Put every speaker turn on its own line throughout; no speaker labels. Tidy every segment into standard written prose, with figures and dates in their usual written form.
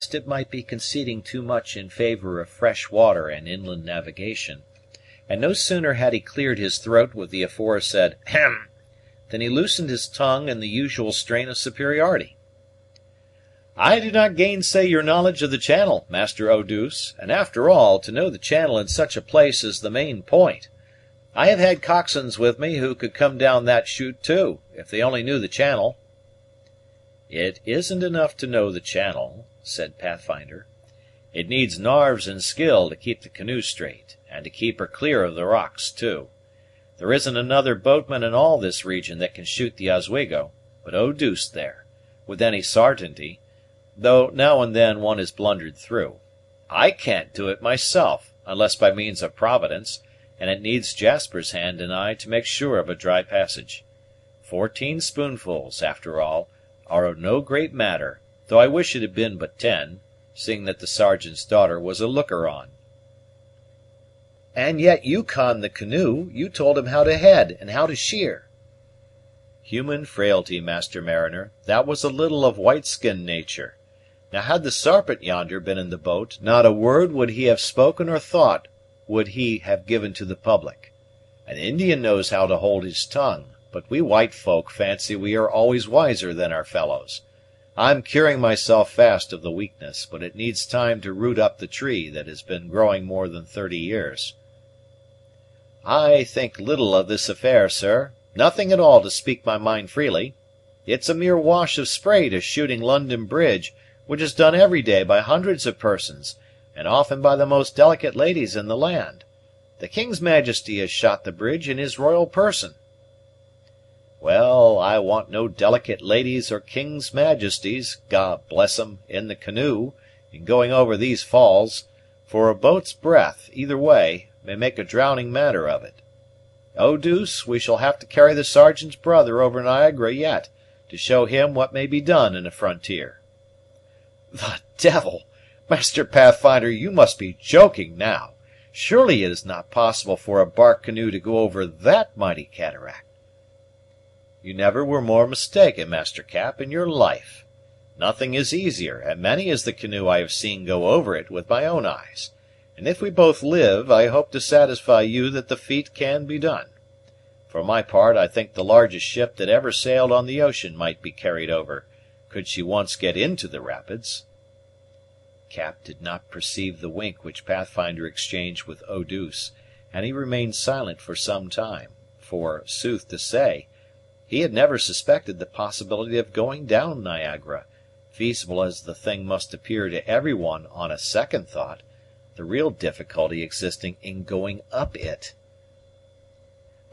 it might be conceding too much in favor of fresh water and inland navigation, and no sooner had he cleared his throat with the aforesaid "hem" than he loosened his tongue in the usual strain of superiority. "I do not gainsay your knowledge of the channel, Master Eau douce, and after all, to know the channel in such a place is the main point. I have had coxswains with me who could come down that chute too, if they only knew the channel." "It isn't enough to know the channel," said Pathfinder. "It needs narves and skill to keep the canoe straight, and to keep her clear of the rocks too. There isn't another boatman in all this region that can shoot the Oswego, but Eau douce there, with any sartainty, though now and then one is blundered through. I can't do it myself, unless by means of Providence, and it needs Jasper's hand and eye to make sure of a dry passage. 14 spoonfuls, after all, are no great matter, though I wish it had been but 10, seeing that the sergeant's daughter was a looker-on." "And yet you conned the canoe. You told him how to head and how to sheer." "Human frailty, Master Mariner, that was a little of white skin nature. Now had the Sarpent yonder been in the boat, not a word would he have spoken or thought would he have given to the public. An Indian knows how to hold his tongue, but we white folk fancy we are always wiser than our fellows. I'm curing myself fast of the weakness, but it needs time to root up the tree that has been growing more than 30 years. "I think little of this affair, sir, nothing at all to speak my mind freely. It's a mere wash of spray to shooting London Bridge, which is done every day by hundreds of persons, and often by the most delicate ladies in the land. The King's Majesty has shot the bridge in his royal person." "Well, I want no delicate ladies or King's Majesties, God bless 'em, in the canoe, in going over these falls, for a boat's breadth, either way, may make a drowning matter of it. Eau douce, we shall have to carry the sergeant's brother over Niagara yet, to show him what may be done in a frontier." "The devil! Master Pathfinder, you must be joking now. Surely it is not possible for a bark canoe to go over that mighty cataract." "You never were more mistaken, Master Cap, in your life. Nothing is easier, and many is the canoe I have seen go over it with my own eyes, and if we both live, I hope to satisfy you that the feat can be done. For my part, I think the largest ship that ever sailed on the ocean might be carried over, could she once get into the rapids." Cap did not perceive the wink which Pathfinder exchanged with Eau douce, and he remained silent for some time, for, sooth to say, he had never suspected the possibility of going down Niagara, feasible as the thing must appear to every one on a second thought, the real difficulty existing in going up it.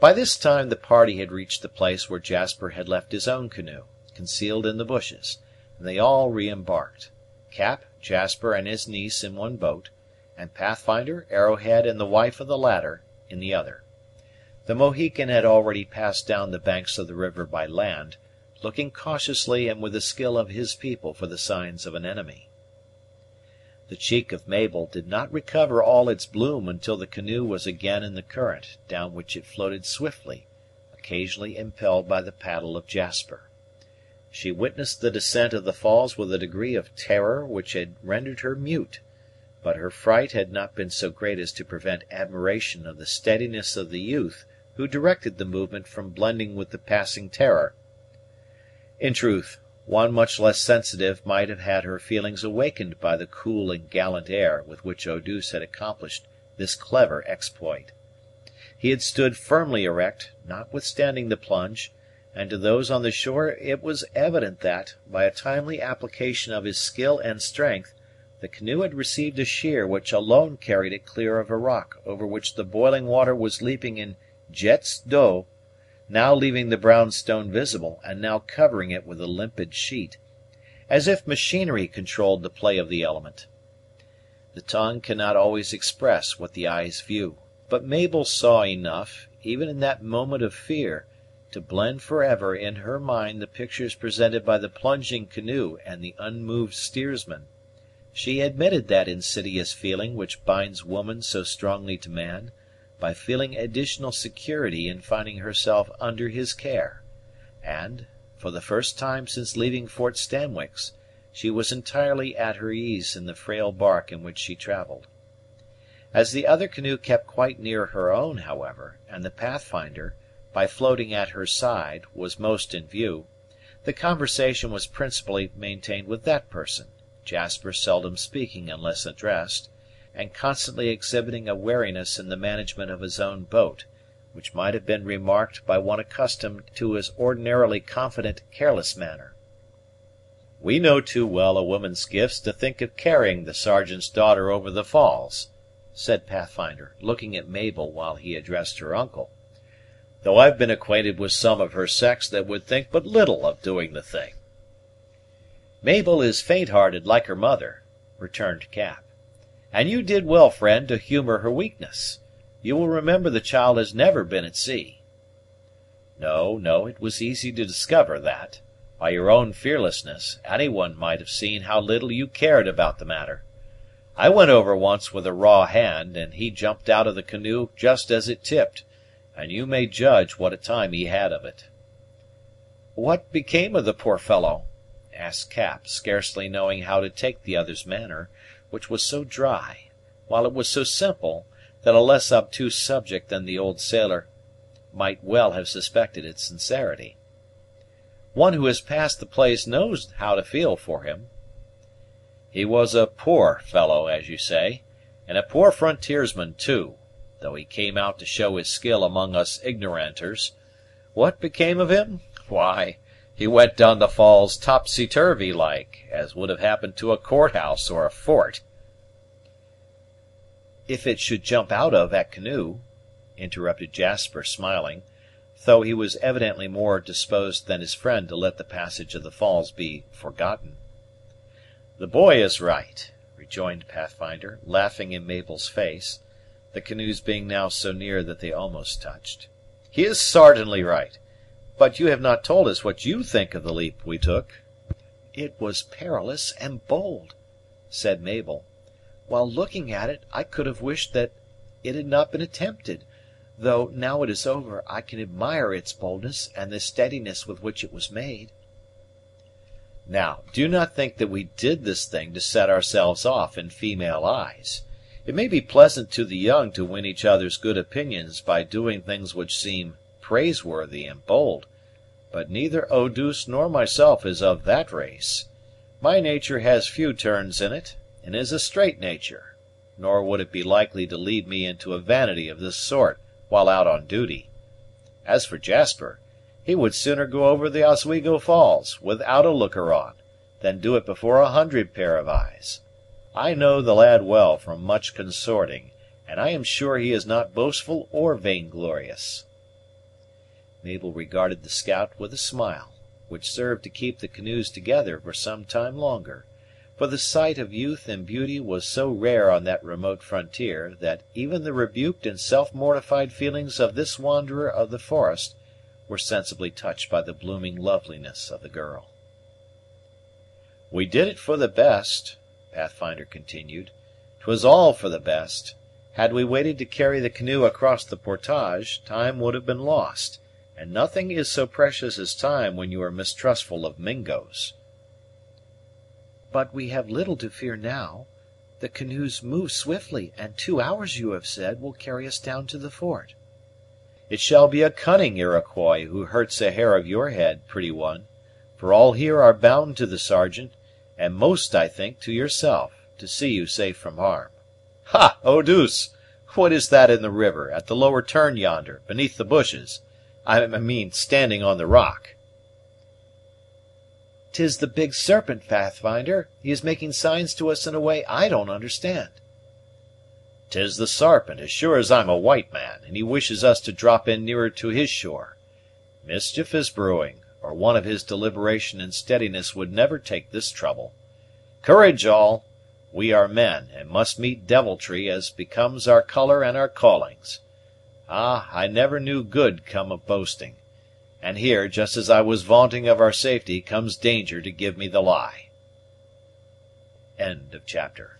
By this time the party had reached the place where Jasper had left his own canoe, concealed in the bushes, and they all re-embarked, Cap, Jasper, and his niece in one boat, and Pathfinder, Arrowhead, and the wife of the latter in the other. The Mohican had already passed down the banks of the river by land, looking cautiously and with the skill of his people for the signs of an enemy. The cheek of Mabel did not recover all its bloom until the canoe was again in the current, down which it floated swiftly, occasionally impelled by the paddle of Jasper. She witnessed the descent of the falls with a degree of terror which had rendered her mute, but her fright had not been so great as to prevent admiration of the steadiness of the youth who directed the movement from blending with the passing terror. In truth, one much less sensitive might have had her feelings awakened by the cool and gallant air with which Eau douce had accomplished this clever exploit. He had stood firmly erect, notwithstanding the plunge, and to those on the shore it was evident that, by a timely application of his skill and strength, the canoe had received a sheer which alone carried it clear of a rock over which the boiling water was leaping in jets d'eau, now leaving the brown stone visible, and now covering it with a limpid sheet, as if machinery controlled the play of the element. The tongue cannot always express what the eyes view, but Mabel saw enough, even in that moment of fear, to blend forever in her mind the pictures presented by the plunging canoe and the unmoved steersman. She admitted that insidious feeling which binds woman so strongly to man, by feeling additional security in finding herself under his care, and, for the first time since leaving Fort Stanwix, she was entirely at her ease in the frail bark in which she travelled. As the other canoe kept quite near her own, however, and the Pathfinder, by floating at her side, was most in view, the conversation was principally maintained with that person, Jasper seldom speaking unless addressed, and constantly exhibiting a wariness in the management of his own boat, which might have been remarked by one accustomed to his ordinarily confident, careless manner. "We know too well a woman's gifts to think of carrying the Sergeant's daughter over the falls," said Pathfinder, looking at Mabel while he addressed her uncle, "though I've been acquainted with some of her sex that would think but little of doing the thing." "Mabel is faint-hearted like her mother," returned Cap, "and you did well, friend, to humor her weakness. You will remember the child has never been at sea." No, it was easy to discover that. By your own fearlessness, any one might have seen how little you cared about the matter. I went over once with a raw hand, and he jumped out of the canoe just as it tipped, and you may judge what a time he had of it." "What became of the poor fellow?" asked Cap, scarcely knowing how to take the other's manner, which was so dry, while it was so simple, that a less obtuse subject than the old sailor might well have suspected its sincerity. "One who has passed the place knows how to feel for him." "He was a poor fellow, as you say, and a poor frontiersman too, though he came out to show his skill among us ignoranters. What became of him? Why, he went down the falls topsy-turvy like, as would have happened to a courthouse or a fort." "If it should jump out of that canoe," interrupted Jasper, smiling, though he was evidently more disposed than his friend to let the passage of the falls be forgotten. "The boy is right," rejoined Pathfinder, laughing in Mabel's face, the canoes being now so near that they almost touched. "He is sartainly right. But you have not told us what you think of the leap we took." "It was perilous and bold," said Mabel. "While looking at it, I could have wished that it had not been attempted, though, now it is over, I can admire its boldness and the steadiness with which it was made." "Now, do not think that we did this thing to set ourselves off in female eyes. It may be pleasant to the young to win each other's good opinions by doing things which seem praiseworthy and bold, but neither Eau douce nor myself is of that race. My nature has few turns in it, and is a straight nature, nor would it be likely to lead me into a vanity of this sort while out on duty. As for Jasper, he would sooner go over the Oswego Falls, without a looker-on, than do it before 100 pair of eyes. I know the lad well from much consorting, and I am sure he is not boastful or vainglorious." Mabel regarded the scout with a smile, which served to keep the canoes together for some time longer, for the sight of youth and beauty was so rare on that remote frontier that even the rebuked and self-mortified feelings of this wanderer of the forest were sensibly touched by the blooming loveliness of the girl. "We did it for the best," Pathfinder continued. "'Twas all for the best. Had we waited to carry the canoe across the portage, time would have been lost, and nothing is so precious as time when you are mistrustful of Mingos." "But we have little to fear now. The canoes move swiftly, and 2 hours, you have said, will carry us down to the fort." "It shall be a cunning Iroquois who hurts a hair of your head, pretty one, for all here are bound to the Sergeant, and most, I think, to yourself, to see you safe from harm. Ha, Eau douce! What is that in the river, at the lower turn yonder, beneath the bushes? I mean, standing on the rock." "'Tis the big serpent, Pathfinder. He is making signs to us in a way I don't understand." "'Tis the Sarpent, as sure as I'm a white man, and he wishes us to drop in nearer to his shore. Mischief is brewing, or one of his deliberation and steadiness would never take this trouble. Courage, all! We are men, and must meet deviltry as becomes our color and our callings. Ah, I never knew good come of boasting; and here, just as I was vaunting of our safety, comes danger to give me the lie." End of chapter.